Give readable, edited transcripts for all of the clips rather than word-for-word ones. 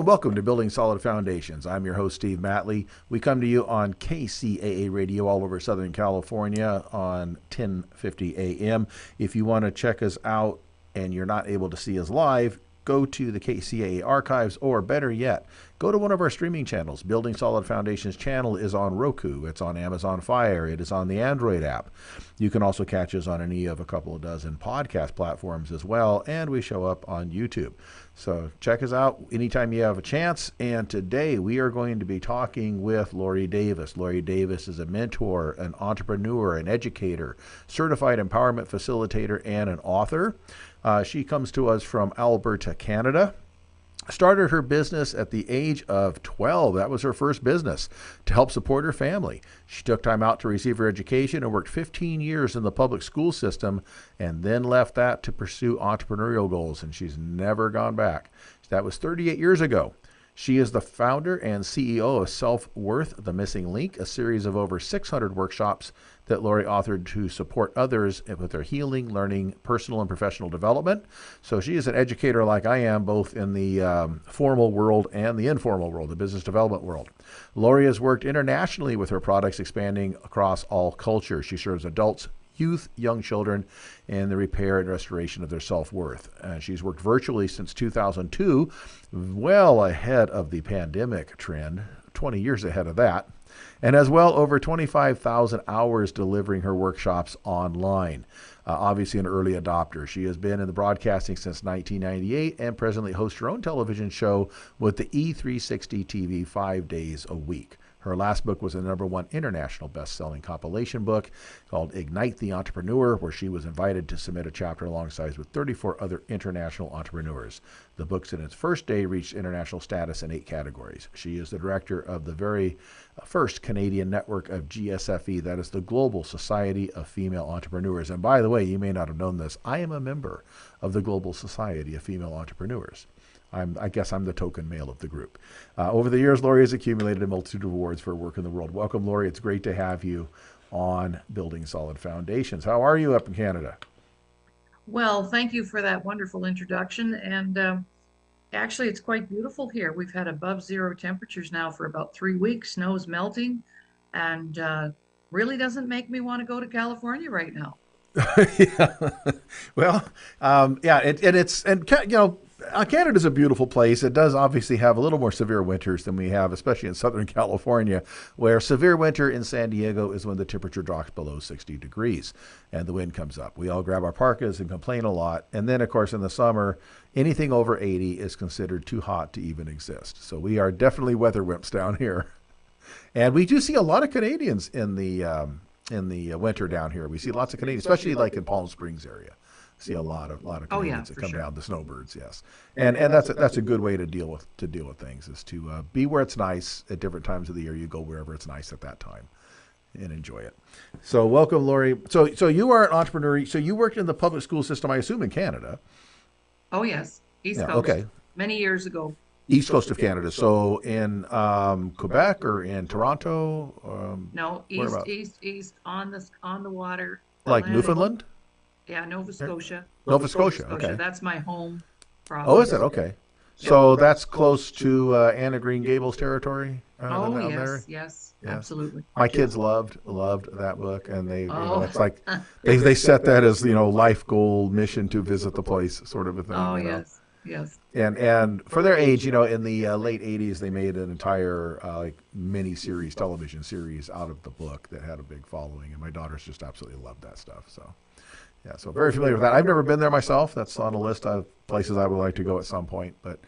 and welcome to Building Solid Foundations. I'm your host, Steve Matley. We come to you on KCAA radio all over Southern California on 1050 AM. If you want to check us out and you're not able to see us live, go to the KCAA archives, or better yet, go to one of our streaming channels. Building Solid Foundations channel is on Roku. It's on Amazon Fire. It is on the Android app. You can also catch us on any of a couple of dozen podcast platforms as well, and we show up on YouTube. So check us out anytime you have a chance. And today we are going to be talking with Lori Davis. Lori Davis is a mentor, an entrepreneur, an educator, certified empowerment facilitator, and an author. She comes to us from Alberta, Canada. Started her business at the age of 12. That was her first business to help support her family. She took time out to receive her education and worked 15 years in the public school system, and then left that to pursue entrepreneurial goals, and she's never gone back. That was 38 years ago. She is the founder and CEO of Self-Worth, The Missing Link, a series of over 600 workshops that Lori authored to support others with their healing, learning, personal and professional development. So she is an educator like I am, both in the formal world and the informal world, the business development world. Lori has worked internationally with her products, expanding across all cultures. She serves adults, youth, young children, in the repair and restoration of their self-worth. She's worked virtually since 2002, well ahead of the pandemic trend, 20 years ahead of that, and as well over 25,000 hours delivering her workshops online. Obviously an early adopter. She has been in the broadcasting since 1998 and presently hosts her own television show with the E360 TV 5 days a week. Her last book was a #1 international best-selling compilation book called Ignite the Entrepreneur, where she was invited to submit a chapter alongside with 34 other international entrepreneurs. The book's in its first day reached international status in 8 categories. She is the director of the very first Canadian network of GSFE, that is the Global Society of Female Entrepreneurs. And by the way, you may not have known this, I am a member of the Global Society of Female Entrepreneurs. I guess I'm the token male of the group. Over the years, Lori has accumulated a multitude of awards for her work in the world. Welcome, Lori. It's great to have you on Building Solid Foundations. How are you up in Canada? Well, thank you for that wonderful introduction. And actually, it's quite beautiful here. We've had above zero temperatures now for about 3 weeks. Snow is melting, and really doesn't make me want to go to California right now. Yeah. Well, Canada's a beautiful place. It does obviously have a little more severe winters than we have, especially in Southern California, where severe winter in San Diego is when the temperature drops below 60 degrees and the wind comes up. We all grab our parkas and complain a lot. And then, of course, in the summer, anything over 80 is considered too hot to even exist. So we are definitely weather wimps down here. And we do see a lot of Canadians in the winter down here. We see lots of Canadians, especially like in Palm Springs area. See a lot of Canadians that come down, the snowbirds, yes, and that's a good way to deal with things, is to be where it's nice at different times of the year. You go wherever it's nice at that time and enjoy it. So welcome, Lori. So you are an entrepreneur. So you worked in the public school system, I assume, in Canada. Oh, yes. East Coast. Okay. Many years ago. East Coast of Canada. So in Quebec or in Toronto? No, east on the water. Like Newfoundland? Yeah, Nova Scotia. Nova Scotia, okay. That's my home province. Oh, is it? Okay. So that's close to Anna Green Gables territory? Yes, absolutely. My kids loved that book, and it's like they set that as, life goal mission to visit the place, sort of a thing. Oh, yes. And for their age, in the late 80s, they made an entire television series out of the book that had a big following, and my daughters just absolutely loved that stuff. So. Yeah, so very familiar with that. I've never been there myself. That's on a list of places I would like to go at some point. But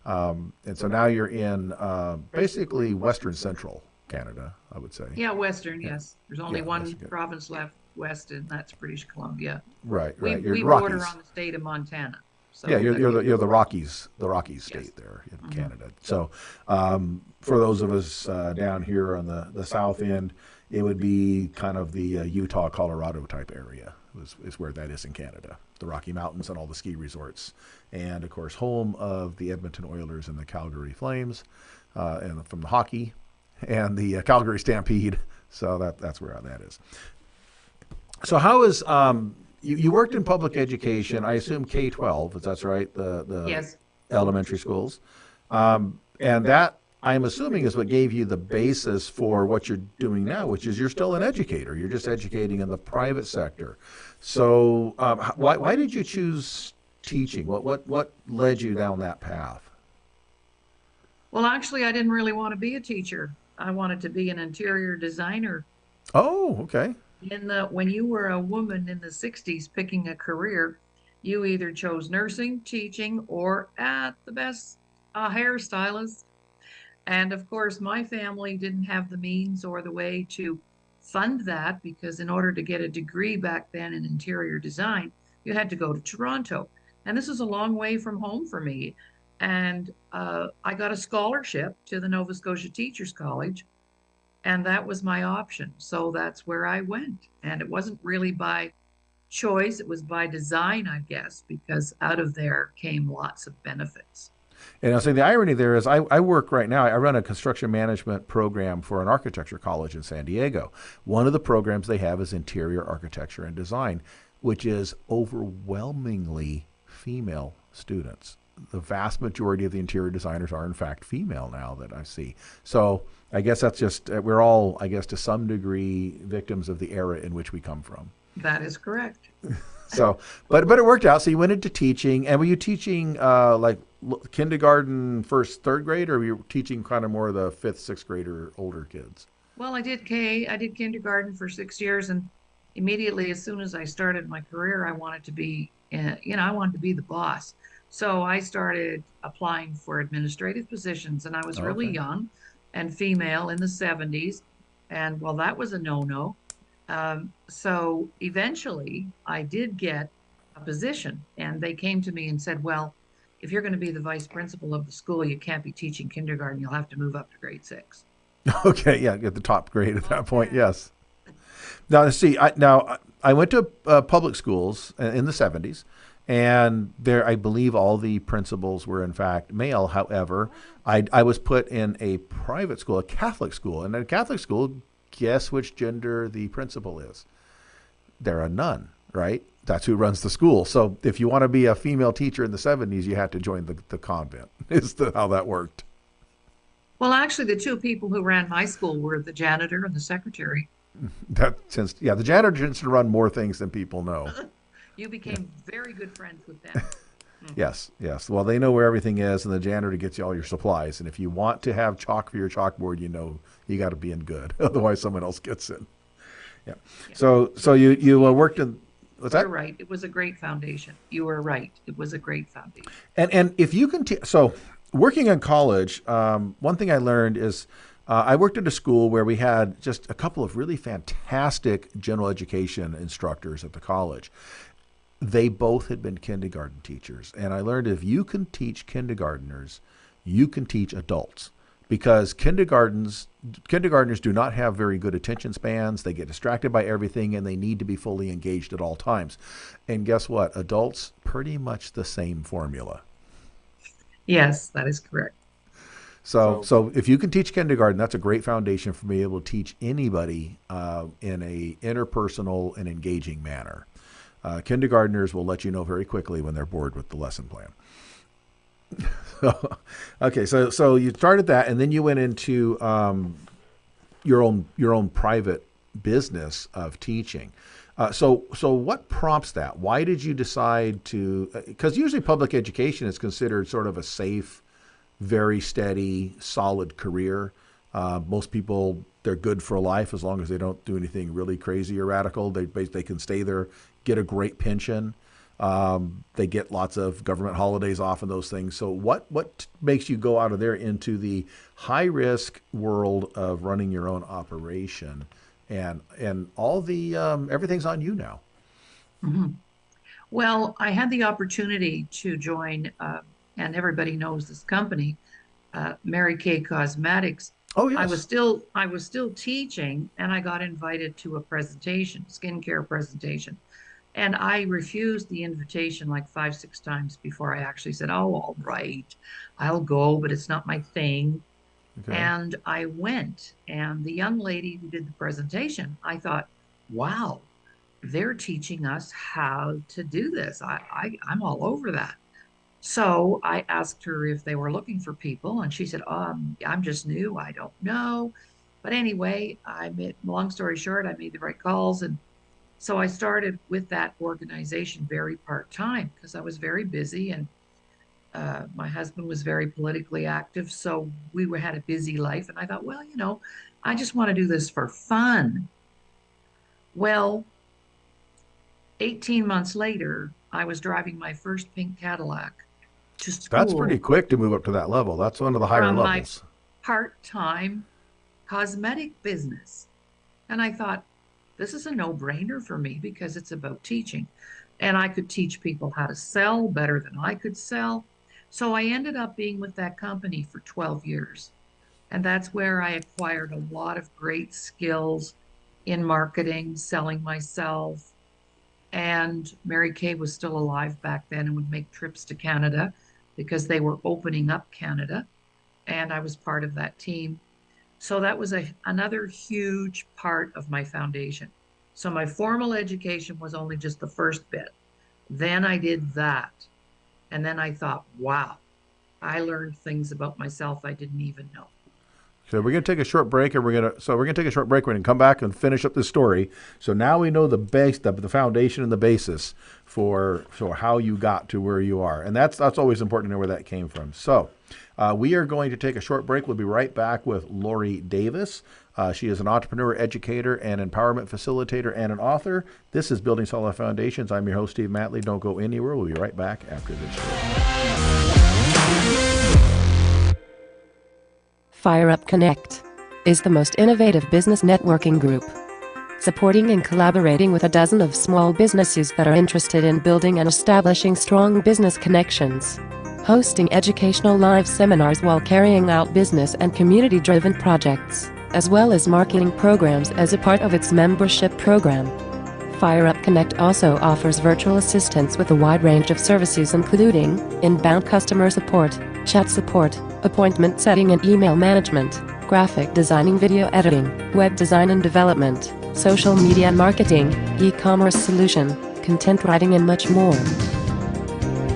and so now you're in basically Western Central Canada, I would say. Yeah, Western. Yes, there's only one province left west, and that's British Columbia. Right. We border on the state of Montana. So yeah, you're the Rockies state there in Canada. So for those of us down here on the south end, it would be kind of the Utah, Colorado type area. Is where that is in Canada, the Rocky Mountains and all the ski resorts, and of course home of the Edmonton Oilers and the Calgary Flames, and from the hockey, and the Calgary Stampede. So that's where that is. So how is you worked in public education? I assume K-12, if that's right. The yes. Elementary schools. And that, I'm assuming, is what gave you the basis for what you're doing now, which is you're still an educator. You're just educating in the private sector. So, why did you choose teaching? What led you down that path? Well, actually, I didn't really want to be a teacher. I wanted to be an interior designer. Oh, okay. When you were a woman in the 60s picking a career, you either chose nursing, teaching, or at the best, a hairstylist. And of course, my family didn't have the means or the way to fund that because in order to get a degree back then in interior design, you had to go to Toronto. And this is a long way from home for me. And I got a scholarship to the Nova Scotia Teachers College, and that was my option. So that's where I went. And it wasn't really by choice, it was by design, I guess, because out of there came lots of benefits. And I was saying the irony there is I work right now. I run a construction management program for an architecture college in San Diego. One of the programs they have is interior architecture and design, which is overwhelmingly female students. The vast majority of the interior designers are, in fact, female now that I see. So I guess that's just, we're all, I guess, to some degree, victims of the era in which we come from. That is correct. So, but it worked out. So you went into teaching, and were you teaching like kindergarten, first, third grade, or were you teaching kind of more of the fifth, sixth grade or older kids? Well, I did kindergarten for 6 years, and immediately as soon as I started my career, I wanted to be, I wanted to be the boss. So I started applying for administrative positions, and I was really Okay. young and female in the 70s. And well, that was a no-no. So eventually I did get a position, and they came to me and said, well, if you're going to be the vice principal of the school, you can't be teaching kindergarten. You'll have to move up to grade six. Okay, yeah, at the top grade at that point, Okay. yes. Now, see, I went to public schools in the 70s, and there, I believe all the principals were, in fact, male. However, I was put in a private school, a Catholic school. And in a Catholic school, guess which gender the principal is? They're a nun, right? That's who runs the school. So if you want to be a female teacher in the 70s, you had to join the convent, is how that worked. Well, actually, the two people who ran my school were the janitor and the secretary. That since yeah, the janitor tends to run more things than people know. You Yeah. became very good friends with them. Mhm. Yes, yes. Well, they know where everything is, and the janitor gets you all your supplies. And if you want to have chalk for your chalkboard, you know you got to be in good. Otherwise, someone else gets it. Yeah. Yeah. So you worked in what's You're that? right. It was a great foundation. You were right. It was a great foundation. And if you can so working in college, one thing I learned is I worked at a school where we had just a couple of really fantastic general education instructors at the college. They both had been kindergarten teachers. And I learned if you can teach kindergarteners, you can teach adults because kindergartners do not have very good attention spans. They get distracted by everything and they need to be fully engaged at all times. And guess what? Adults, pretty much the same formula. Yes, that is correct. So if you can teach kindergarten, that's a great foundation for being able to teach anybody in a interpersonal and engaging manner. Kindergartners will let you know very quickly when they're bored with the lesson plan. Okay, so you started that, and then you went into your own private business of teaching. So what prompts that? Why did you decide to? Because usually public education is considered sort of a safe, very steady, solid career. Most people they're good for life as long as they don't do anything really crazy or radical. They can stay there, get a great pension. They get lots of government holidays off and those things. So what makes you go out of there into the high risk world of running your own operation, and all the everything's on you now. Mhm. Well, I had the opportunity to join, and everybody knows this company, Mary Kay Cosmetics. Oh I was yes. still I was still teaching, and I got invited to a presentation, skincare presentation. And I refused the invitation like five, six times before I actually said, "Oh, all right, I'll go, but it's not my thing." Okay. And I went, and the young lady who did the presentation, I thought, wow, they're teaching us how to do this. I'm all over that. So I asked her if they were looking for people, and she said, I'm just new. I don't know. But anyway, long story short, I made the right calls. And so I started with that organization very part time because I was very busy and my husband was very politically active. So had a busy life. And I thought, well, I just want to do this for fun. Well, 18 months later, I was driving my first pink Cadillac to That's pretty school quick to move up to that level. That's one of the higher from my levels. part-time cosmetic business. And I thought, this is a no-brainer for me because it's about teaching. And I could teach people how to sell better than I could sell. So I ended up being with that company for 12 years. And that's where I acquired a lot of great skills in marketing, selling myself. And Mary Kay was still alive back then and would make trips to Canada because they were opening up Canada. And I was part of that team. So that was another huge part of my foundation. So my formal education was only just the first bit. Then I did that. And then I thought, wow, I learned things about myself I didn't even know. So we're going to take a short break, and we're going to take a short break. We're going to come back and finish up this story. So now we know the base, the foundation, and the basis for how you got to where you are, and that's always important to know where that came from. So we are going to take a short break. We'll be right back with Lori Davis. She is an entrepreneur, educator, and empowerment facilitator, and an author. This is Building Solid Foundations. I'm your host, Steve Matley. Don't go anywhere. We'll be right back after this show. Fire Up Connect is the most innovative business networking group, supporting and collaborating with a dozen of small businesses that are interested in building and establishing strong business connections, hosting educational live seminars while carrying out business and community-driven projects, as well as marketing programs as a part of its membership program. Fire Up Connect also offers virtual assistance with a wide range of services including inbound customer support, chat support, appointment setting and email management, graphic designing, video editing, web design and development, social media marketing, e-commerce solution, content writing and much more.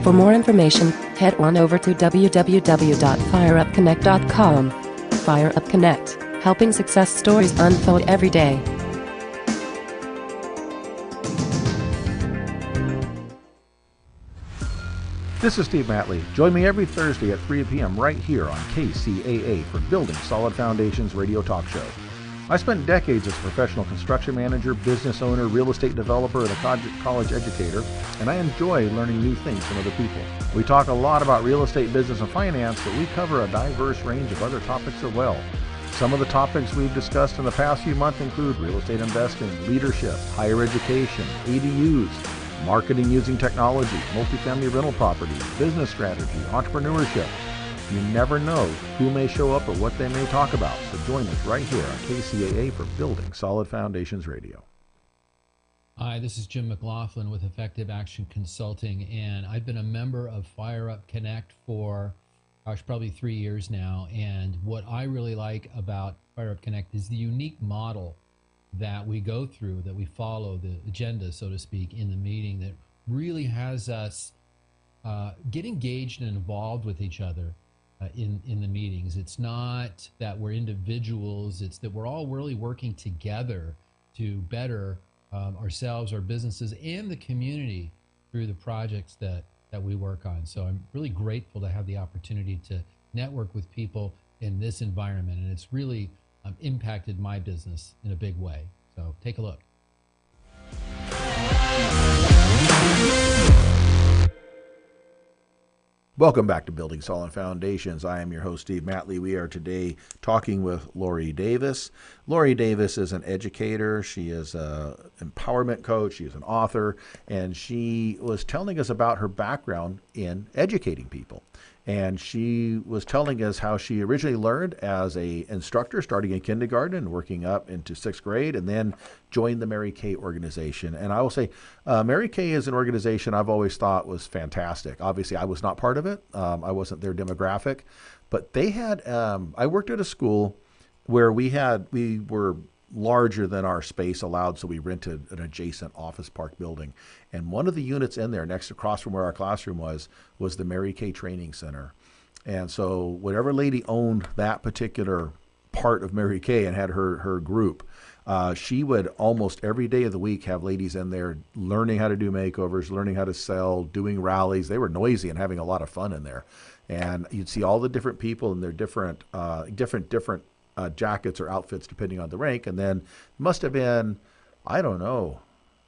For more information, head on over to www.fireupconnect.com. Fire Up Connect, helping success stories unfold every day. This is Steve Matley. Join me every Thursday at 3 p.m. right here on KCAA for Building Solid Foundations radio talk show. I spent decades as a professional construction manager, business owner, real estate developer, and a college educator, and I enjoy learning new things from other people. We talk a lot about real estate, business, and finance, but we cover a diverse range of other topics as well. Some of the topics we've discussed in the past few months include real estate investing, leadership, higher education, ADUs, marketing using technology, multifamily rental properties, business strategy, entrepreneurship. You never know who may show up or what they may talk about. So join us right here on KCAA for Building Solid Foundations Radio. Hi, this is Jim McLaughlin with Effective Action Consulting, and I've been a member of Fire Up Connect for, probably 3 years now. And what I really like about Fire Up Connect is the unique model that we go through, that we follow, the agenda, so to speak, in the meeting that really has us get engaged and involved with each other in the meetings. It's not that we're individuals, it's that we're all really working together to better ourselves, our businesses, and the community through the projects that we work on. So I'm really grateful to have the opportunity to network with people in this environment, and it's really impacted my business in a big way. So take a look. Welcome back to Building Solid Foundations. I am your host, Steve Matley. We are today talking with Lori Davis. Lori Davis is an educator. She is an empowerment coach. She is an author. And she was telling us about her background in educating people. And she was telling us how she originally learned as an instructor, starting in kindergarten, working up into 6th grade, and then joined the Mary Kay organization. And I will say, Mary Kay is an organization I've always thought was fantastic. Obviously, I was not part of it. I wasn't their demographic. But they had, I worked at a school where we were larger than our space allowed, so we rented an adjacent office park building. And one of the units in there, next across from where our classroom was the Mary Kay Training Center. And so whatever lady owned that particular part of Mary Kay and had her group, she would almost every day of the week have ladies in there learning how to do makeovers, learning how to sell, doing rallies. They were noisy and having a lot of fun in there. And you'd see all the different people in their different jackets or outfits depending on the rank. And then must have been, I don't know,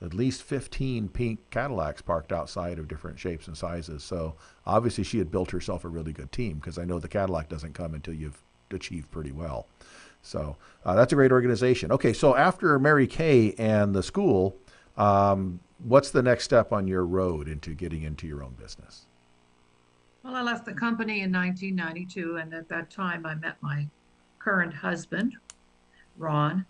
at least 15 pink Cadillacs parked outside of different shapes and sizes. So obviously she had built herself a really good team, because I know the Cadillac doesn't come until you've achieved pretty well. So that's a great organization. Okay, so after Mary Kay and the school, what's the next step on your road into getting into your own business? Well, I left the company in 1992, and at that time I met my current husband, Ron,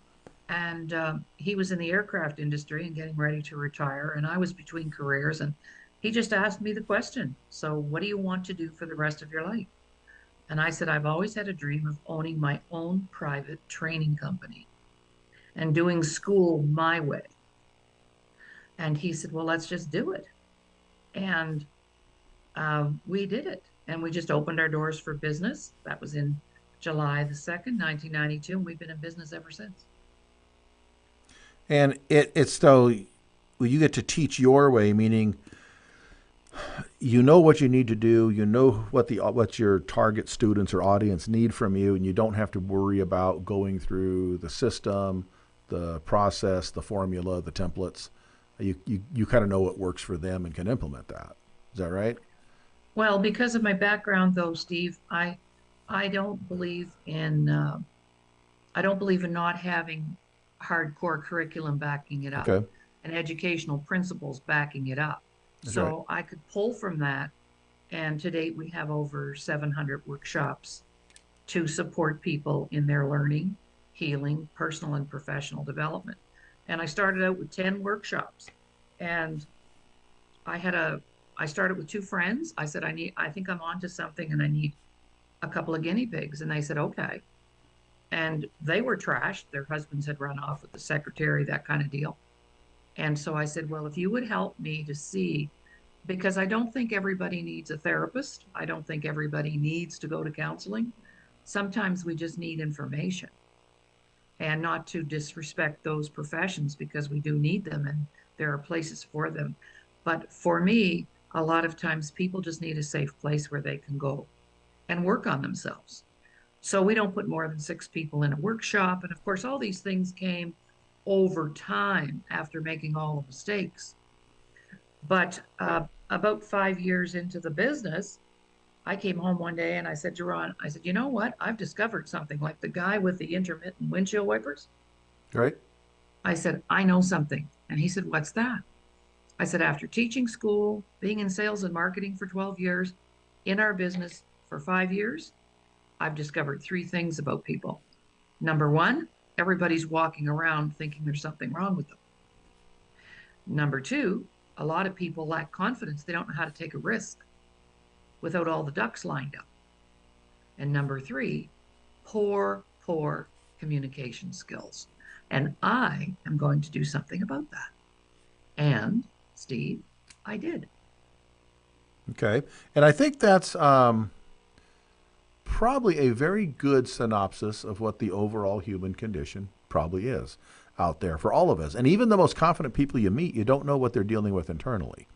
and he was in the aircraft industry and getting ready to retire, and I was between careers, and he just asked me the question, so what do you want to do for the rest of your life? And I said, I've always had a dream of owning my own private training company and doing school my way. And he said, well, let's just do it. And we did it. And we just opened our doors for business. That was in July the 2nd, 1992. And we've been in business ever since. And it's so you get to teach your way, meaning you know what you need to do, you know what your target students or audience need from you, and you don't have to worry about going through the system, the process, the formula, the templates. You kind of know what works for them and can implement that. Is that right? Well, because of my background, though, Steve, I don't believe in not having hardcore curriculum backing it up, Okay. and educational principles backing it up. That's So right. I could pull from that. And to date, we have over 700 workshops to support people in their learning, healing, personal and professional development. And I started out with 10 workshops. And I started with two friends. I said, I think I'm onto something and I need a couple of guinea pigs. And they said, okay. And they were trashed. Their husbands had run off with the secretary, that kind of deal. And so I said, well, if you would help me to see, because I don't think everybody needs a therapist. I don't think everybody needs to go to counseling. Sometimes we just need information, and not to disrespect those professions, because we do need them and there are places for them. But for me, a lot of times people just need a safe place where they can go and work on themselves. So we don't put more than 6 people in a workshop. And of course, all these things came over time after making all the mistakes. But about 5 years into the business, I came home one day and I said to Ron, I said, you know what? I've discovered something, like the guy with the intermittent windshield wipers. Right. I said, I know something. And he said, what's that? I said, after teaching school, being in sales and marketing for 12 years, in our business for 5 years, I've discovered 3 things about people. Number 1, everybody's walking around thinking there's something wrong with them. Number 2, a lot of people lack confidence. They don't know how to take a risk without all the ducks lined up. And number 3, poor communication skills. And I am going to do something about that. And Steve, I did. Okay. And I think that's probably a very good synopsis of what the overall human condition probably is out there for all of us. And even the most confident people you meet, you don't know what they're dealing with internally.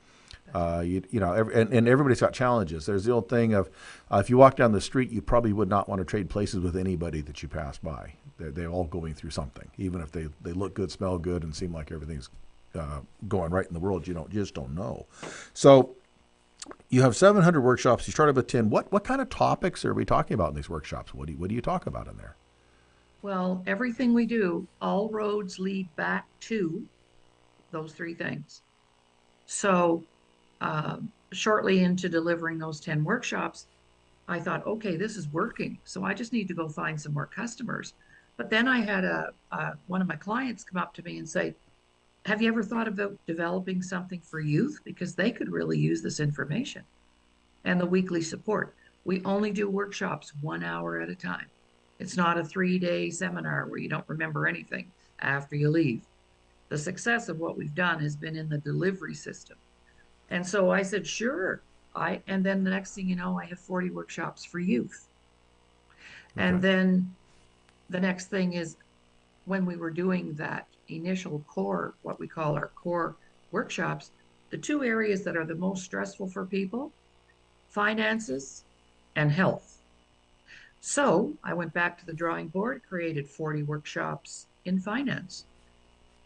And everybody's got challenges. There's the old thing of if you walk down the street, you probably would not want to trade places with anybody that you pass by. They're all going through something. Even if they look good, smell good, and seem like everything's going right in the world, you just don't know. So you have 700 workshops. You started with 10. What kind of topics are we talking about in these workshops? What do you talk about in there? Well, everything we do, all roads lead back to those 3 things. So shortly into delivering those 10 workshops, I thought, okay, this is working. So I just need to go find some more customers. But then I had one of my clients come up to me and say, have you ever thought about developing something for youth? Because they could really use this information and the weekly support. We only do workshops 1 hour at a time. It's not a 3-day seminar where you don't remember anything. after you leave. The success of what we've done has been in the delivery system. And so I said, sure. And then the next thing you know, I have 40 workshops for youth. And Okay. then the next thing is when we were doing that initial core, what we call our core workshops, the two areas that are the most stressful for people, finances and health. So I went back to the drawing board, created 40 workshops in finance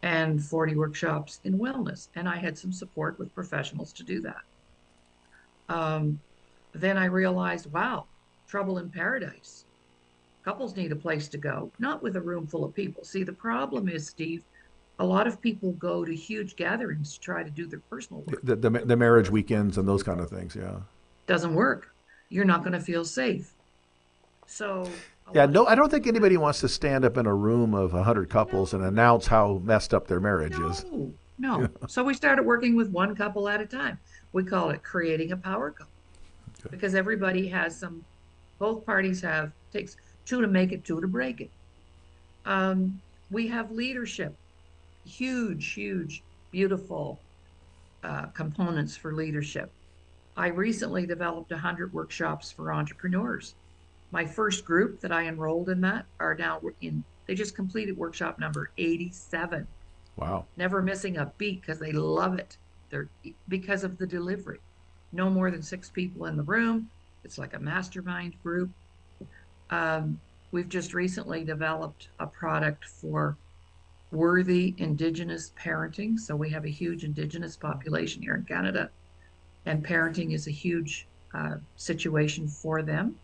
and 40 workshops in wellness. And I had some support with professionals to do that. Um, then I realized, wow, trouble in paradise. Couples need a place to go, not with a room full of people. See, the problem is, Steve, a lot of people go to huge gatherings to try to do their personal work. The marriage weekends and those kind of things. Yeah. Doesn't work. You're not going to feel safe. So a Yeah. lot of No, I people, don't think anybody wants to stand up in a room of 100 couples and no, announce how messed up their marriage is. no, no. So we started working with one couple at a time. We call it creating a power couple Okay. because everybody has some, both parties have, takes two to make it, two to break it. We have leadership, huge, beautiful components for leadership. I recently developed 100 workshops for entrepreneurs. My first group that I enrolled in that are now in, they just completed workshop number 87, Wow. never missing a beat because they love it. They're because of the delivery. No more than 6 people in the room. It's like a mastermind group. We've just recently developed a product for worthy Indigenous parenting. So we have a huge Indigenous population here in Canada, and parenting is a huge situation for them.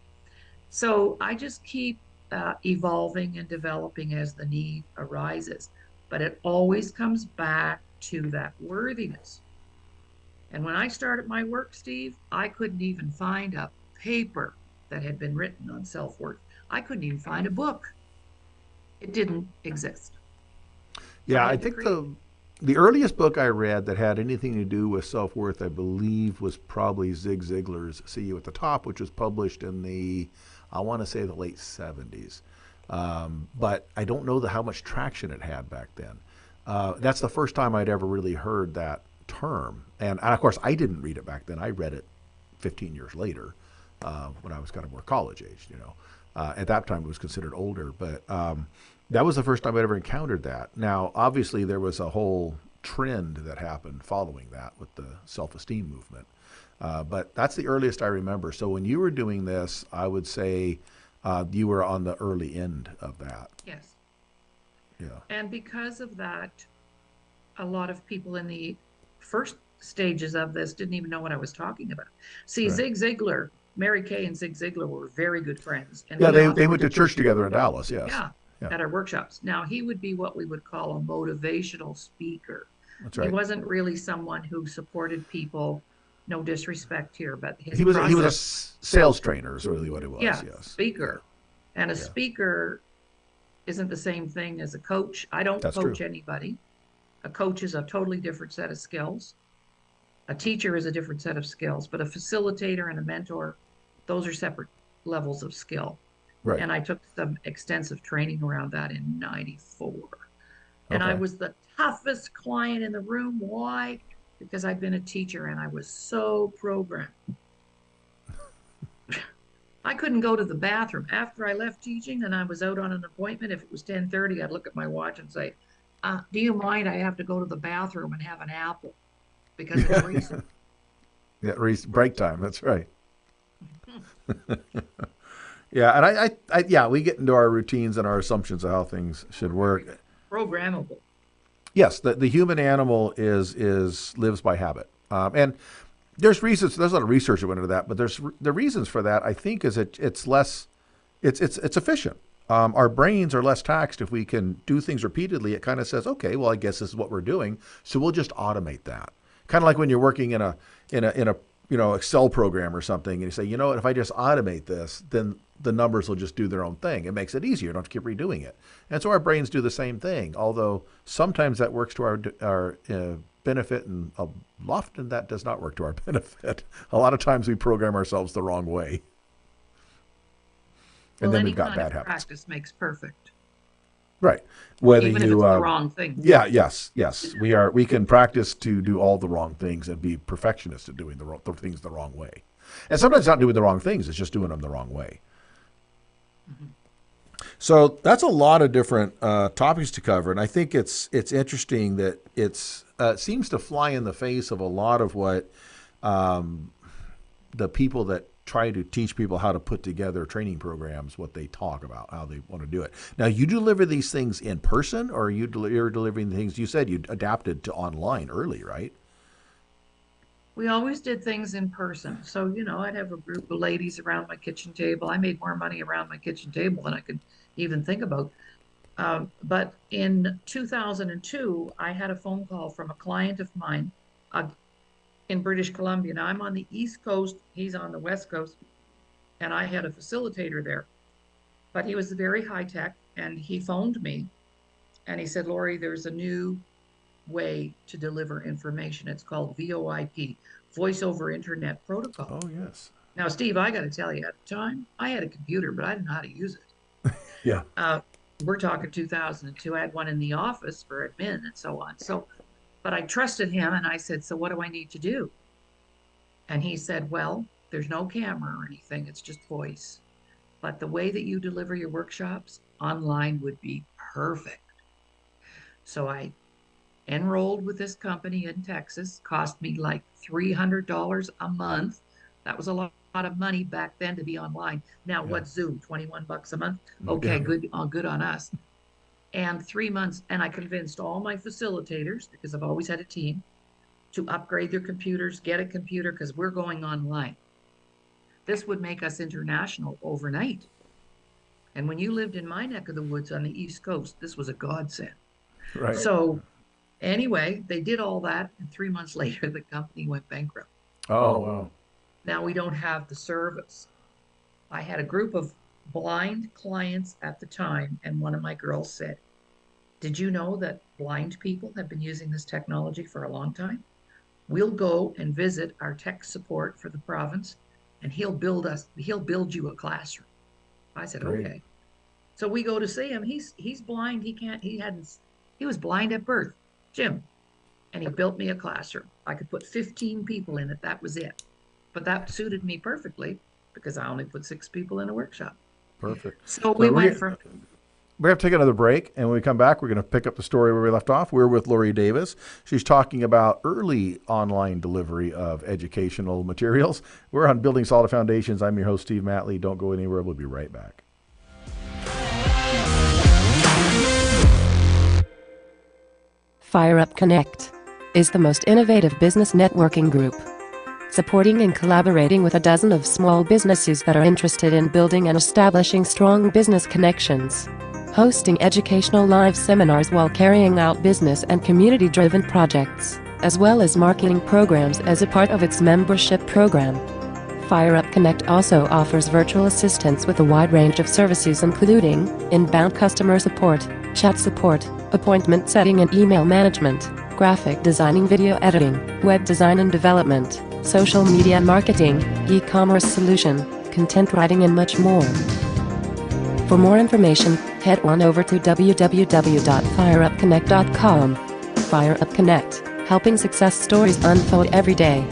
So I just keep evolving and developing as the need arises, but it always comes back to that worthiness. And when I started my work, Steve, I couldn't even find a paper that had been written on self-worth. I couldn't even find a book. It didn't exist. So I Yeah, I had to think create. the earliest book I read that had anything to do with self worth, I believe, was probably Zig Ziglar's "See You at the Top," which was published in the, I want to say, the late '70s. But I don't know how much traction it had back then. That's the first time I'd ever really heard that term, and of course I didn't read it back then. I read it 15 years later, when I was kind of more college aged. At that time it was considered older, but that was the first time I'd ever encountered that. Now, obviously, there was a whole trend that happened following that with the self-esteem movement. But that's the earliest I remember. So when you were doing this, I would say you were on the early end of that. Yes. Yeah. And because of that, a lot of people in the first stages of this didn't even know what I was talking about. See, Right. Zig Ziglar, Mary Kay and Zig Ziglar were very good friends. And Yeah, we they often, went to church together in Dallas. Yes. yeah, Yeah. at our workshops. Now, he would be what we would call a motivational speaker. That's He right. wasn't really someone who supported people, no disrespect here, but his He was a process, sales trainer is really what it was. yeah, Yes. speaker. And a Yeah. speaker isn't the same thing as a coach. I don't That's coach true. anybody. A coach is a totally different set of skills. A teacher is a different set of skills, but a facilitator and a mentor, those are separate levels of skill. Right. And I took some extensive training around that in '94. And I Okay. was the toughest client in the room. Why? Because I'd been a teacher and I was so programmed. I couldn't go to the bathroom after I left teaching and I was out on an appointment. If it was 10:30, I'd look at my watch and say, do you mind? I have to go to the bathroom and have an apple because it's recent. Yeah. Break time. That's right. Yeah, and yeah, we get into our routines and our assumptions of how things should work. Programmable. Yes, the human animal is lives by habit, and there's reasons. There's a lot of research that went into that, but there's the reasons for that. I think is it's less, it's efficient. Our brains are less taxed if we can do things repeatedly. It kind of says, okay, well, I guess this is what we're doing, so we'll just automate that. Kind of like when you're working in a Excel program or something, and you say, you know what, if I just automate this, then the numbers will just do their own thing. It makes it easier. You don't have to keep redoing it. And so our brains do the same thing, although sometimes that works to our benefit, and often that does not work to our benefit. A lot of times we program ourselves the wrong way, and Well, then any we've got kind bad of habits. practice makes perfect. Right. Whether even if you, it's the wrong thing. yeah, yes, we can practice to do all the wrong things and be perfectionists at doing the things the wrong way. And sometimes it's not doing the wrong things; it's just doing them the wrong way. Mhm. So that's a lot of different topics to cover, and I think it's interesting that it seems to fly in the face of a lot of what um, the people that try to teach people how to put together training programs, what they talk about, how they want to do it. Now, you deliver these things in person, or you're delivering things? You said you adapted to online early, right? We always did things in person. So, I'd have a group of ladies around my kitchen table. I made more money around my kitchen table than I could even think about. But in 2002, I had a phone call from a client of mine uh, in British Columbia. Now, I'm on the East Coast, he's on the West Coast, and I had a facilitator there. But he was very high tech, and he phoned me and he said, Lori, there's a new way to deliver information. It's called VoIP, Voice over Internet Protocol. Oh, yes. Now, Steve, I got to tell you, at the time, I had a computer, but I didn't know how to use it. Yeah. We're talking 2002. I had one in the office for admin and so on. So, but I trusted him and I said, so what do I need to do? And he said, well, there's no camera or anything. It's just voice. But the way that you deliver your workshops online would be perfect. So I enrolled with this company in Texas, cost me like $300 a month. That was a lot of money back then to be online. Now, Yeah. what's Zoom? 21 bucks a month? Yeah. Okay, good on us. And 3 months, and I convinced all my facilitators, because I've always had a team, to upgrade their computers, get a computer, because we're going online. This would make us international overnight. And when you lived in my neck of the woods on the East Coast, this was a godsend. Right. So anyway, they did all that, and 3 months later, the company went bankrupt. Oh, wow. Now we don't have the service. I had a group of blind clients at the time, and one of my girls said, did you know that blind people have been using this technology for a long time? We'll go and visit our tech support for the province, and he'll build you a classroom. I said, Great. okay. So we go to see him. He's blind. He was blind at birth, Jim. And he built me a classroom. I could put 15 people in it. That was it. But that suited me perfectly because I only put 6 people in a workshop. Perfect. So we went from We have to take another break, and when we come back, we're going to pick up the story where we left off. We're with Lori Davis. She's talking about early online delivery of educational materials. We're on Building Solid Foundations. I'm your host, Steve Matley. Don't go anywhere. We'll be right back. FireUp Connect is the most innovative business networking group, supporting and collaborating with a dozen of small businesses that are interested in building and establishing strong business connections, hosting educational live seminars while carrying out business and community-driven projects, as well as marketing programs as a part of its membership program. FireUp Connect also offers virtual assistance with a wide range of services including inbound customer support, chat support, appointment setting and email management, graphic designing, video editing, web design and development, social media marketing, e-commerce solution, content writing and much more. For more information, head on over to www.fireupconnect.com. FireUp Connect, helping success stories unfold every day.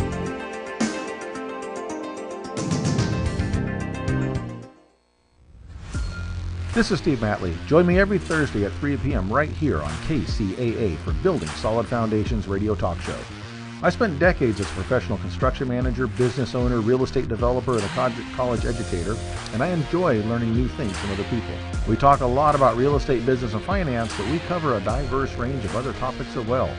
This is Steve Matley. Join me every Thursday at 3 p.m. right here on KCAA for Building Solid Foundations radio talk show. I spent decades as a professional construction manager, business owner, real estate developer, and a college educator, and I enjoy learning new things from other people. We talk a lot about real estate, business, and finance, but we cover a diverse range of other topics as well.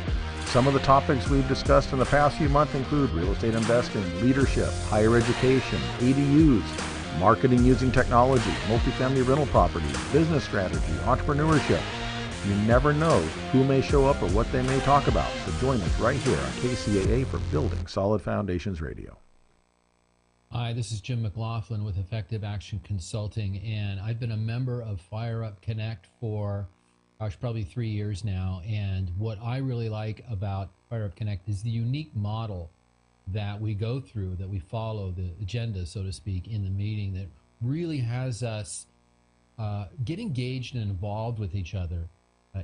Some of the topics we've discussed in the past few months include real estate investing, leadership, higher education, ADUs, marketing using technology, multifamily rental properties, business strategy, entrepreneurship. You never know who may show up or what they may talk about. So join us right here on KCAA for Building Solid Foundations Radio. Hi, this is Jim McLaughlin with Effective Action Consulting, and I've been a member of FireUp Connect for, probably 3 years now. And what I really like about FireUp Connect is the unique model that we go through, that we follow, the agenda, so to speak, in the meeting that really has us get engaged and involved with each other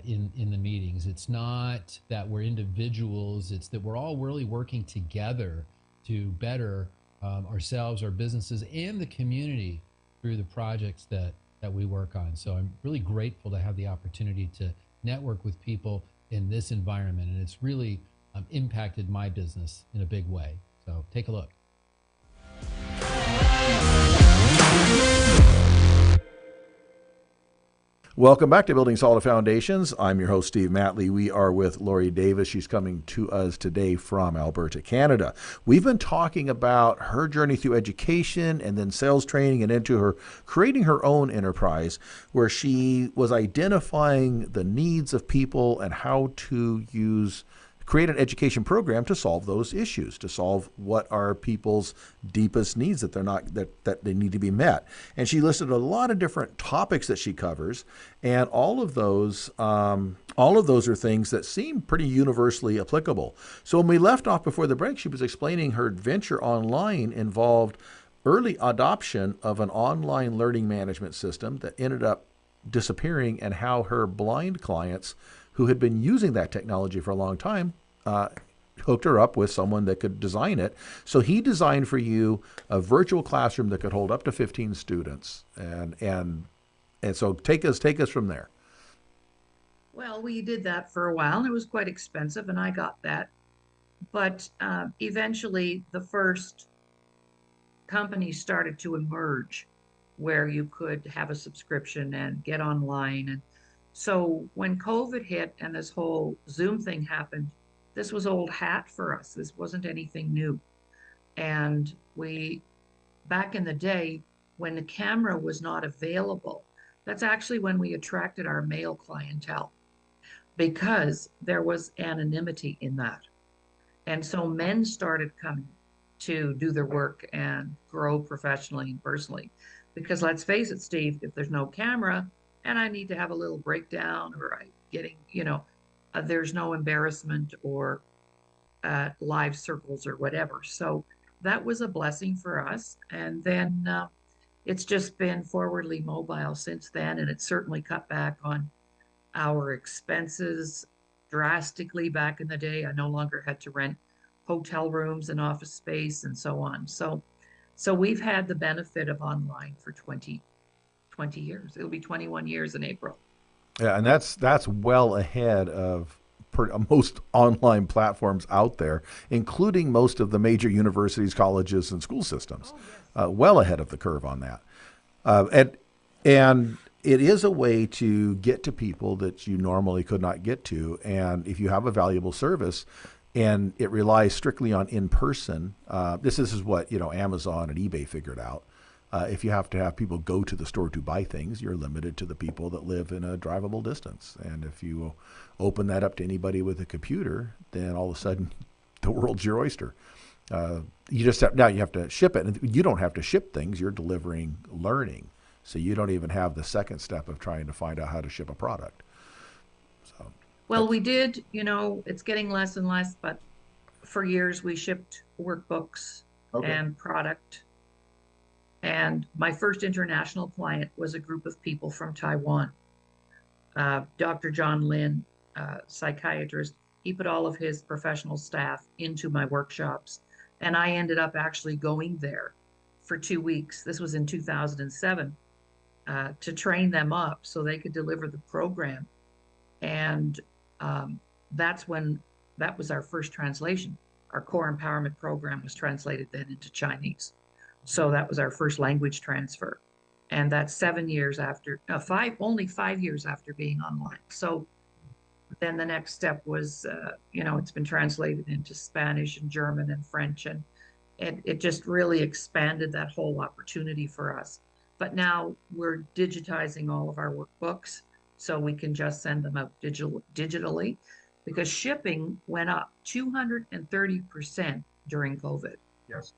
in the meetings. It's not that we're individuals, it's that we're all really working together to better ourselves, our businesses, and the community through the projects that we work on. So I'm really grateful to have the opportunity to network with people in this environment, and it's really impacted my business in a big way. So take a look. Welcome back to Building Solid Foundations. I'm your host, Steve Matley. We are with Lori Davis. She's coming to us today from Alberta, Canada. We've been talking about her journey through education and then sales training and into her creating her own enterprise, where she was identifying the needs of people and how to create an education program to solve those issues, to solve what are people's deepest needs that they need to be met. And she listed a lot of different topics that she covers, and all of those are things that seem pretty universally applicable. So when we left off before the break, she was explaining her adventure online involved early adoption of an online learning management system that ended up disappearing, and how her blind clients who had been using that technology for a long time hooked her up with someone that could design it. So he designed for you a virtual classroom that could hold up to 15 students. And so take us from there. Well, we did that for a while, and it was quite expensive, and I got that. But eventually, the first companies started to emerge where you could have a subscription and get online. And so when COVID hit and this whole Zoom thing happened, this was old hat for us. This wasn't anything new. And back in the day, when the camera was not available, that's actually when we attracted our male clientele, because there was anonymity in that. And so men started coming to do their work and grow professionally and personally. Because let's face it, Steve, if there's no camera and I need to have a little breakdown, or I'm getting, there's no embarrassment or live circles or whatever. So that was a blessing for us. And then it's just been forwardly mobile since then. And it certainly cut back on our expenses drastically. Back in the day, I no longer had to rent hotel rooms and office space and so on. So we've had the benefit of online for 20 years. It'll be 21 years in April. Yeah, and that's well ahead of most online platforms out there, including most of the major universities, colleges, and school systems. Oh, yes. Well ahead of the curve on that. And it is a way to get to people that you normally could not get to. And if you have a valuable service and it relies strictly on in-person, this is what Amazon and eBay figured out. If you have to have people go to the store to buy things, you're limited to the people that live in a drivable distance. And if you open that up to anybody with a computer, then all of a sudden the world's your oyster. You have to ship it. And you don't have to ship things. You're delivering learning. So you don't even have the second step of trying to find out how to ship a product. So, well, we did, it's getting less and less, but for years we shipped workbooks and product. And my first international client was a group of people from Taiwan. Dr. John Lin, psychiatrist, he put all of his professional staff into my workshops. And I ended up actually going there for 2 weeks. This was in 2007, to train them up so they could deliver the program. And that was our first translation. Our core empowerment program was translated then into Chinese. So that was our first language transfer. And that's 7 years after, only 5 years after being online. So then the next step was, it's been translated into Spanish and German and French. And it just really expanded that whole opportunity for us. But now we're digitizing all of our workbooks so we can just send them out digitally, because shipping went up 230% during COVID. yes.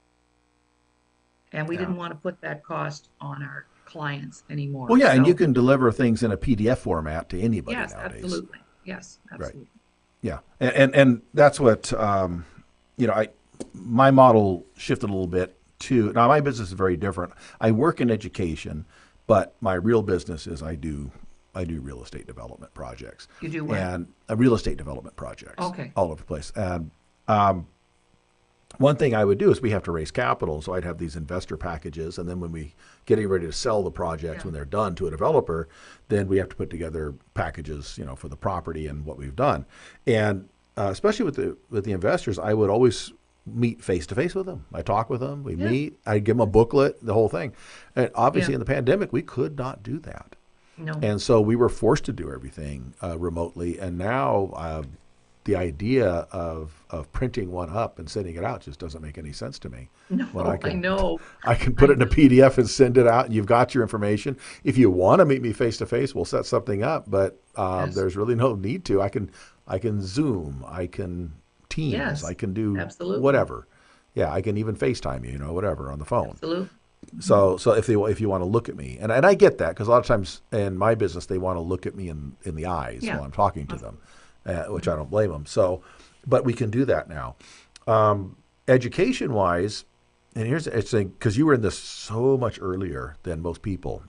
And we didn't want to put that cost on our clients anymore. Well, yeah, and you can deliver things in a PDF format to anybody yes, nowadays. Absolutely. Yes, absolutely. Right. Yeah, and that's what my model shifted a little bit too. Now my business is very different. I work in education, But my real business is I do real estate development projects You do what? and real estate development projects Okay. all over the place. And one thing I would do is we have to raise capital, so I'd have these investor packages, and then when we getting ready to sell the projects Yeah. when they're done to a developer, then we have to put together packages, for the property and what we've done. And especially with the investors, I would always meet face to face with them. I talk with them. We Yeah. meet. I give them a booklet, the whole thing. And obviously, Yeah. in the pandemic, we could not do that. No. And so we were forced to do everything remotely. And now the idea of printing one up and sending it out just doesn't make any sense to me. No, When I know. I can put I it in a know. PDF and send it out, and you've got your information. If you want to meet me face to face, we'll set something up. But Yes. there's really no need to. I can Zoom, I can Teams, Yes. I can do Absolutely. whatever. Yeah, I can even FaceTime you, whatever on the phone. Absolutely. So if you want to look at me, and I get that because a lot of times in my business they want to look at me in the eyes Yeah. while I'm talking to them, which I don't blame them. So, but we can do that now. Education wise, and here's it's because you were in this so much earlier than most people.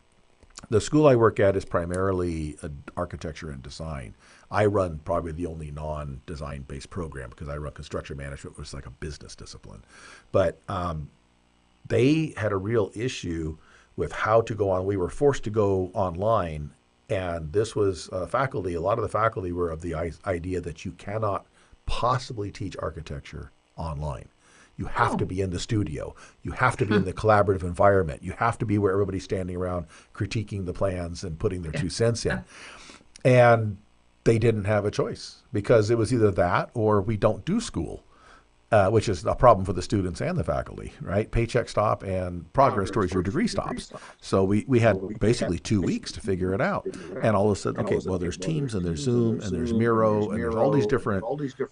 The school I work at is primarily architecture and design. I run probably the only non-design based program because I run construction management, which is like a business discipline. But they had a real issue with how to go on. We were forced to go online, and this was faculty. A lot of the faculty were of the idea that you cannot possibly teach architecture online. You have to be in the studio. You have to be in the collaborative environment. You have to be where everybody's standing around critiquing the plans and putting their 2 cents in. And they didn't have a choice because it was either that or we don't do school, which is a problem for the students and the faculty, right? Paycheck stop and progress towards your degree stops. So we had basically 2 weeks to figure it out. And all of a sudden, okay, well, there's Teams and there's Zoom and there's Miro and there's all these different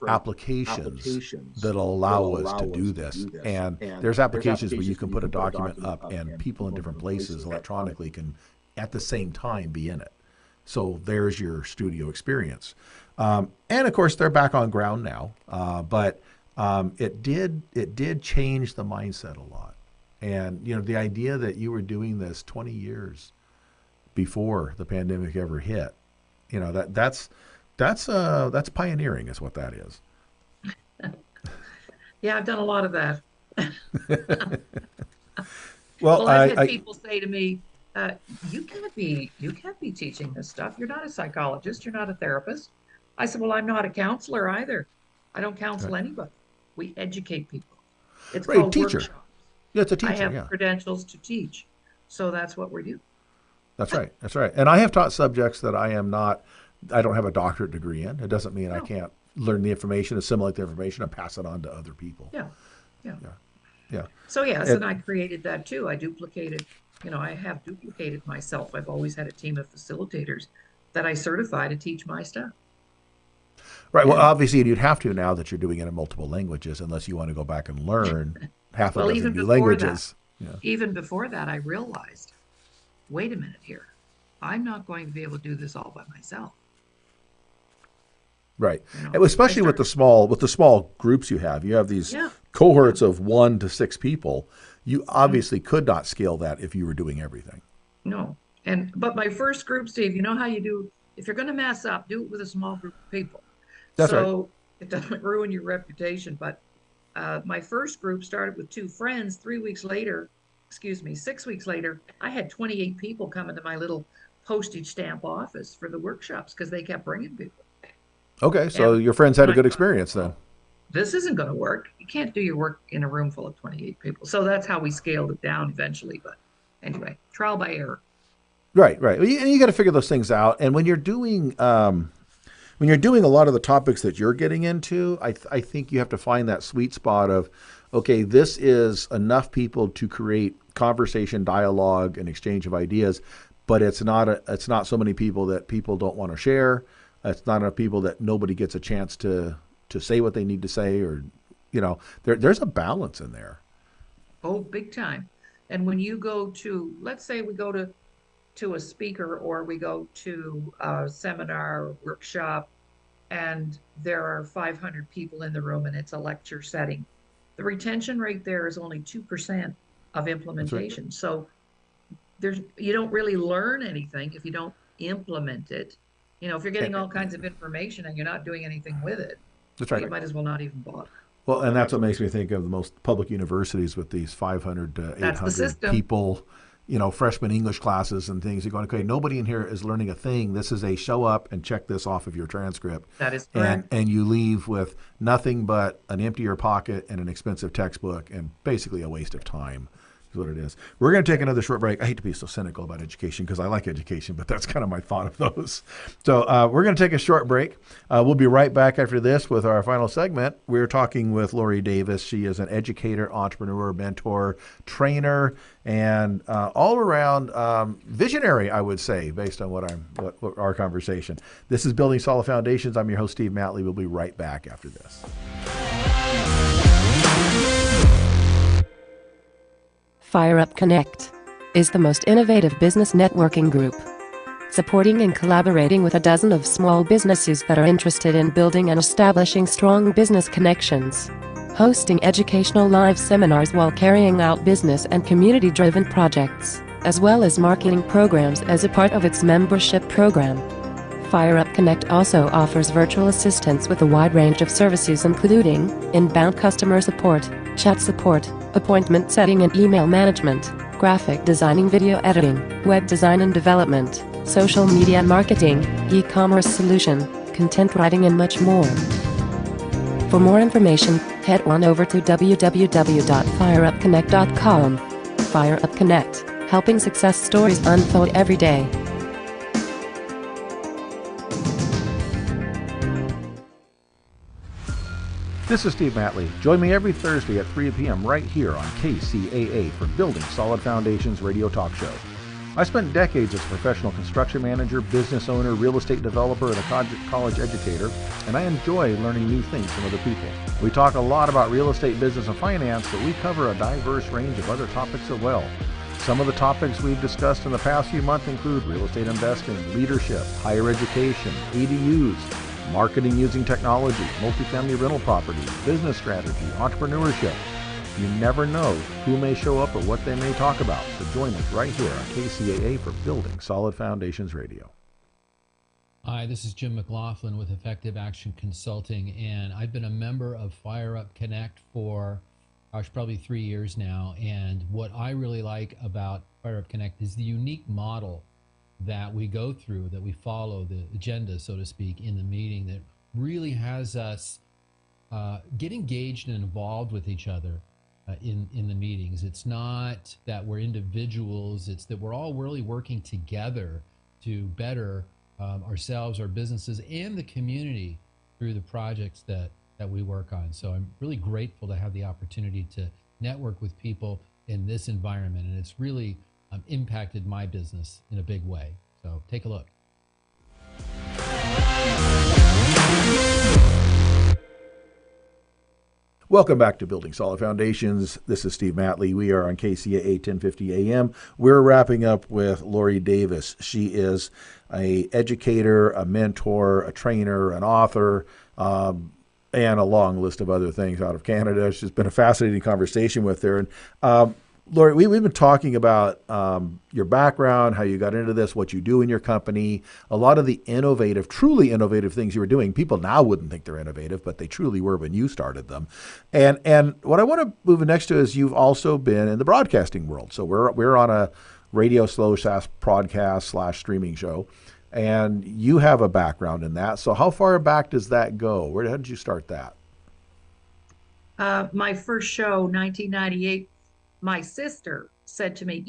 applications that allow us to do this. And there's applications where you can put a document up and people in different places electronically can at the same time be in it. So there's your studio experience. And of course, they're back on ground now. But it did change the mindset a lot. And, the idea that you were doing this 20 years before the pandemic ever hit, that's pioneering is what that is. Yeah, I've done a lot of that. Well, Well, I've had people say to me, you can't be teaching this stuff. You're not a psychologist. You're not a therapist. I said, well, I'm not a counselor either. I don't counsel anybody. We educate people. It's right, called teacher. workshops. Yeah, it's a I teacher, have yeah. credentials to teach. So that's what we do. That's right. That's right. And I have taught subjects that I don't have a doctorate degree in. It doesn't mean I No. can't learn the information, assimilate the information, and pass it on to other people. Yeah. Yeah. Yeah. So yes, It- and I created that too. I duplicated, I have duplicated myself. I've always had a team of facilitators that I certify to teach my stuff. Right. Well, Yeah. obviously, you'd have to now that you're doing it in multiple languages, unless you want to go back and learn half a Well, dozen even new before languages. Yeah. Even before that, I realized, wait a minute here. I'm not going to be able to do this all by myself. Right. You know, And especially I with the small groups you have. You have these Yeah. cohorts of 1 to 6 people. You obviously could not scale that if you were doing everything. No. But my first group, Steve, you know how you do, if you're going to mess up, do it with a small group of people. That's so it doesn't ruin your reputation. But my first group started with 2 friends. 6 weeks later, I had 28 people come into my little postage stamp office for the workshops because they kept bringing people. Okay. So And your friends had a I good thought, experience then. this isn't going to work. You can't do your work in a room full of 28 people. So that's how we scaled it down eventually. But anyway, trial by error. Right. Right. And you got to figure those things out. And when you're doing a lot of the topics that you're getting into, I think you have to find that sweet spot of, okay, this is enough people to create conversation, dialogue, and exchange of ideas, but it's not so many people that people don't want to share. It's not enough people that nobody gets a chance to say what they need to say, or there's a balance in there. Oh, big time. And when you go to, let's say we go to a speaker or we go to a seminar or workshop and there are 500 people in the room and it's a lecture setting, the retention rate there is only 2% of implementation. So you don't really learn anything if you don't implement it. If you're getting And- all kinds of information and you're not doing anything with it, That's well, you right. might as well not even bother. Well, and that's what makes me think of the most public universities with these 500 to That's the 800 system. people, freshman English classes and things. You're going, okay, nobody in here is learning a thing. This is a show up and check this off of your transcript. That is And correct. and you leave with nothing but an emptier pocket and an expensive textbook and basically a waste of time. Is what it is. We're going to take another short break. I hate to be so cynical about education because I like education, but that's kind of my thought of those. So we're going to take a short break. We'll be right back after this with our final segment. We're talking with Lori Davis. She is an educator, entrepreneur, mentor, trainer, and all around visionary, I would say, based on what our conversation. This is Building Solid Foundations. I'm your host, Steve Matley. We'll be right back after this. FireUp Connect is the most innovative business networking group, supporting and collaborating with a dozen of small businesses that are interested in building and establishing strong business connections, hosting educational live seminars while carrying out business and community-driven projects, as well as marketing programs as a part of its membership program. FireUp Connect also offers virtual assistance with a wide range of services including inbound customer support, chat support, appointment setting and email management, graphic designing, video editing, web design and development, social media marketing, e-commerce solution, content writing and much more. For more information, head on over to www.fireupconnect.com. FireUp Connect, helping success stories unfold every day. This is Steve Matley. Join me every Thursday at 3 p.m. right here on KCAA for Building Solid Foundations radio talk show. I spent decades as a professional construction manager, business owner, real estate developer, and a college educator, and I enjoy learning new things from other people. We talk a lot about real estate, business, and finance, but we cover a diverse range of other topics as well. Some of the topics we've discussed in the past few months include real estate investing, leadership, higher education, ADUs, marketing using technology, multifamily rental properties, business strategy, entrepreneurship. You never know who may show up or what they may talk about. So join us right here on KCAA for Building Solid Foundations Radio. Hi, this is Jim McLaughlin with Effective Action Consulting, and I've been a member of FireUp Connect for, probably 3 years now. And what I really like about FireUp Connect is the unique model that we go through, that we follow, the agenda, so to speak, in the meeting that really has us get engaged and involved with each other in the meetings. It's not that we're individuals, it's that we're all really working together to better ourselves, our businesses, and the community through the projects that we work on. So I'm really grateful to have the opportunity to network with people in this environment, and it's really impacted my business in a big way. So take a look. Welcome back to Building Solid Foundations. This is Steve Matley. We are on KCAA 1050 AM. We're wrapping up with Lori Davis. She is an educator, a mentor, a trainer, an author, and a long list of other things out of Canada. It's just been a fascinating conversation with her. And Lori, we've been talking about your background, how you got into this, what you do in your company, a lot of the innovative, truly innovative things you were doing. People now wouldn't think they're innovative, but they truly were when you started them. And what I want to move next to is you've also been in the broadcasting world. So we're on a radio /SaaS podcast / streaming show, and you have a background in that. So how far back does that go? How did you start that? My first show, 1998, my sister said to me,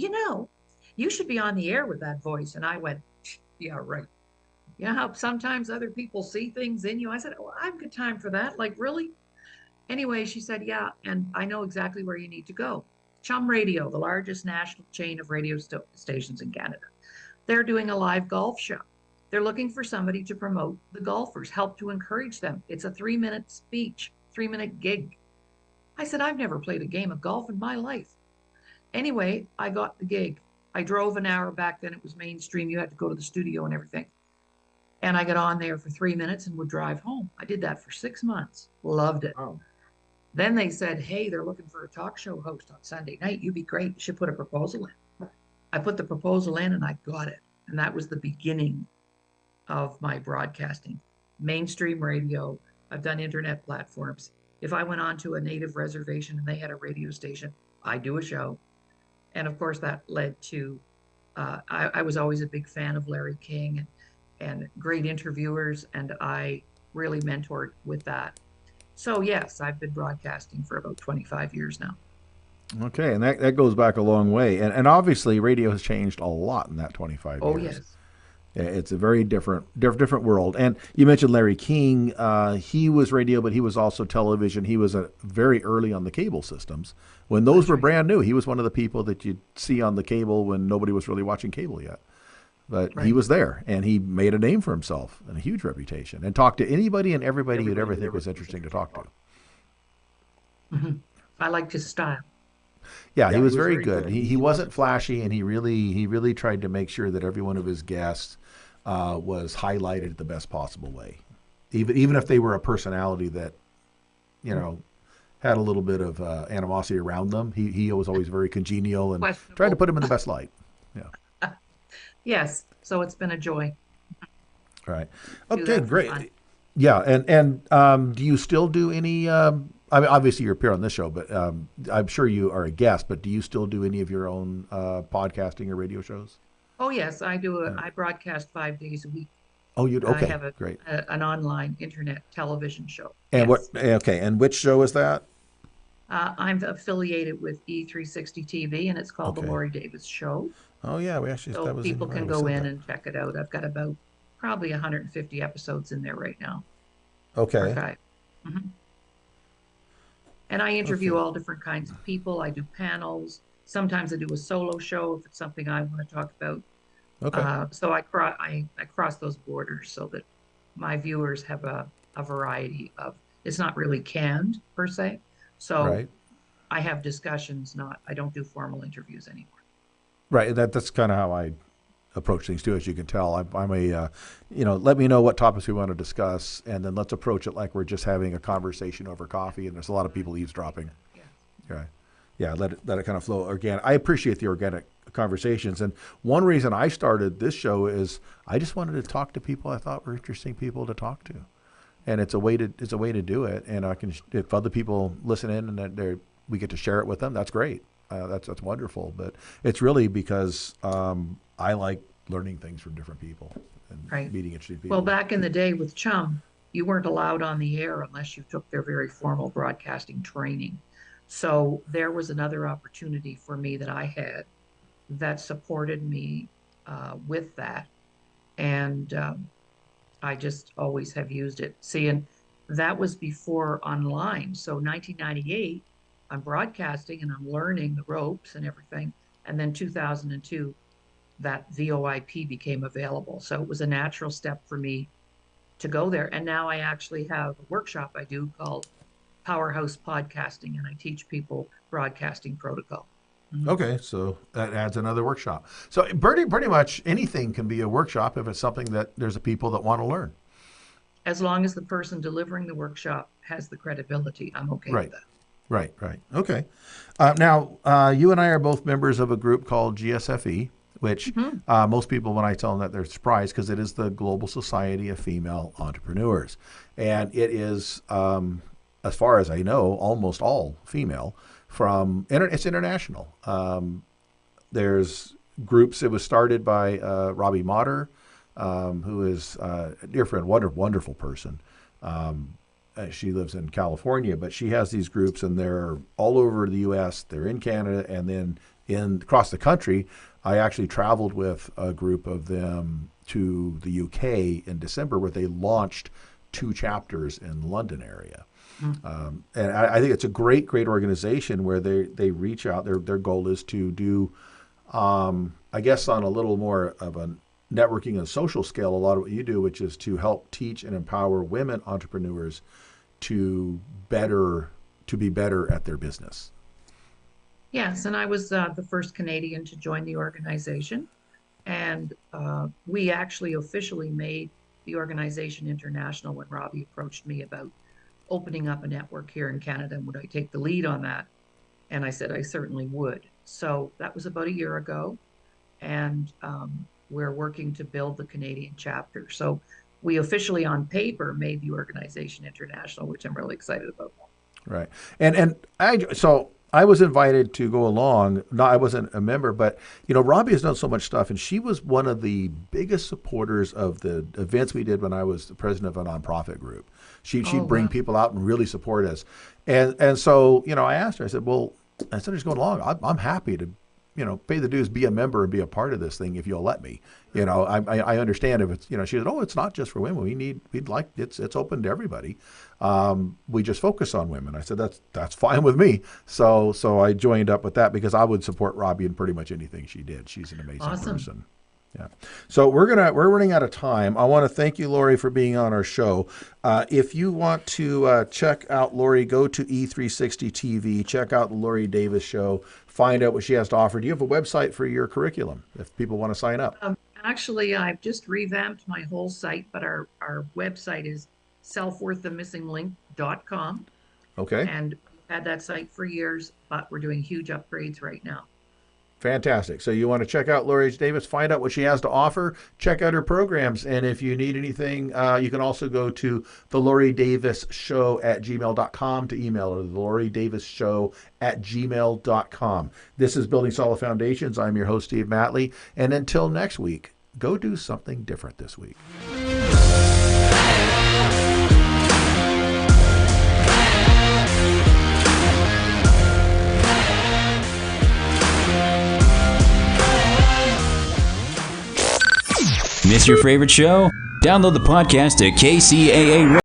you should be on the air with that voice. And I went, yeah, right. You know how sometimes other people see things in you? I said, oh, I've got time for that. Like, really? Anyway, she said, yeah, and I know exactly where you need to go. Chum Radio, the largest national chain of radio stations in Canada. They're doing a live golf show. They're looking for somebody to promote the golfers, help to encourage them. It's a 3-minute speech, 3-minute gig. I said, I've never played a game of golf in my life. Anyway, I got the gig. I drove an hour. Back then it was mainstream. You had to go to the studio and everything. And I got on there for 3 minutes and would drive home. I did that for 6 months. Loved it. Wow. Then they said, hey, they're looking for a talk show host on Sunday night. You'd be great. You should put a proposal in. I put the proposal in and I got it. And that was the beginning of my broadcasting. Mainstream radio, I've done internet platforms. If I went on to a native reservation and they had a radio station, I do a show. And of course, that led to, I was always a big fan of Larry King and great interviewers, and I really mentored with that. So, yes, I've been broadcasting for about 25 years now. Okay, and that goes back a long way. And obviously, radio has changed a lot in that 25 Oh, years. yes. It's a very different world. And you mentioned Larry King. He was radio, but he was also television. He was very early on the cable systems when those That's were right. brand new. He was one of the people that you'd see on the cable when nobody was really watching cable yet. But he Right. was there, and he made a name for himself and a huge reputation, and talked to anybody and everybody you'd ever think was interesting to talk to. Mhm. I liked his style. Yeah, he was very good. He wasn't flashy, and he really tried to make sure that every one of his guests was highlighted the best possible way, even if they were a personality that had a little bit of animosity around them. He was always very congenial and tried to Questionable. put him in the best light. Yeah. Yes. So it's been a joy. Right. Do Okay. that for Great. fun. Yeah. And do you still do any? I mean, obviously you appear on this show, but I'm sure you are a guest. But do you still do any of your own podcasting or radio shows? Oh, yes, I do. Yeah. I broadcast 5 days a week. Oh, you I okay? have Great. an online internet television show. And what? Yes. Okay. And which show is that? I'm affiliated with E360 TV, and it's called The Okay. Lori Davis Show. Oh yeah, we actually So that was people right, can we go said in that. and check it out. I've got about probably 150 episodes in there right now, Okay. archived. Mhm. And I interview Okay. all different kinds of people. I do panels. Sometimes I do a solo show if it's something I want to talk about. Okay. So I cross those borders so that my viewers have a variety of, it's not really canned per se. So Right. I have discussions, not, I don't do formal interviews anymore. Right. That's kind of how I approach things too, as you can tell. I'm a, let me know what topics we want to discuss, and then let's approach it like we're just having a conversation over coffee. And there's a lot of people eavesdropping. Yeah. Right. Yeah. Let it kind of flow organic. I appreciate the organic conversations. And one reason I started this show is I just wanted to talk to people I thought were interesting people to talk to. And it's a way to do it. And if other people listen in and that we get to share it with them, that's great. That's wonderful. But it's really because I like learning things from different people and Right. meeting interesting people. Well, back in the day with Chum, you weren't allowed on the air unless you took their very formal broadcasting training. So there was another opportunity for me that I had that supported me with that. And I just always have used it. See, and that was before online. So 1998, I'm broadcasting and I'm learning the ropes and everything. And then 2002, that VoIP became available. So it was a natural step for me to go there. And now I actually have a workshop I do called Powerhouse Podcasting, and I teach people broadcasting protocol. Mhm. Okay, so that adds another workshop. So pretty much anything can be a workshop if it's something that there's a people that want to learn. As long as the person delivering the workshop has the credibility, I'm okay Right. with that. Right. Okay. Now, you and I are both members of a group called GSFE, which Mhm. most people, when I tell them that, they're surprised because it is the Global Society of Female Entrepreneurs. And it is, as far as I know, almost all female it's international. There's groups, it was started by Robbie Motter, who is a dear friend, wonderful person. She lives in California, but she has these groups, and they're all over the U.S. They're in Canada, and then across the country. I actually traveled with a group of them to the UK in December, where they launched 2 chapters in the London area. And I think it's a great organization where they reach out. Their goal is to do, I guess, on a little more of a networking and social scale, a lot of what you do, which is to help teach and empower women entrepreneurs to be better at their business. Yes, and I was the first Canadian to join the organization. And we actually officially made the organization international when Robbie approached me about opening up a network here in Canada, and would I take the lead on that? And I said I certainly would. So that was about a year ago. and we're working to build the Canadian chapter. So we officially on paper made the organization international, which I'm really excited about. Right. And I was invited to go along. No, I wasn't a member, but Robbie has done so much stuff, and she was one of the biggest supporters of the events we did when I was the president of a nonprofit group. She'd bring people out and really support us. And so, I asked her, I said, well, instead of just going along, I'm happy to, pay the dues, be a member and be a part of this thing if you'll let me. I understand if it's, she said, oh, it's not just for women. It's open to everybody. We just focus on women. I said, that's fine with me. So I joined up with that because I would support Robbie in pretty much anything she did. She's an amazing person. Yeah. So we're running out of time. I want to thank you, Lori, for being on our show. If you want to check out Lori, go to E360 TV, check out the Lori Davis Show, find out what she has to offer. Do you have a website for your curriculum if people want to sign up? Actually, I've just revamped my whole site, but our website is selfworththemissinglink.com. Okay. And we've had that site for years, but we're doing huge upgrades right now. Fantastic. So you want to check out Lori Davis, find out what she has to offer, check out her programs. And if you need anything, you can also go to the Lori Davis Show at gmail.com to email her, the Lori Davis Show at gmail.com. This is Building Solid Foundations. I'm your host, Steve Matley. And until next week, go do something different this week. Miss your favorite show? Download the podcast at KCAA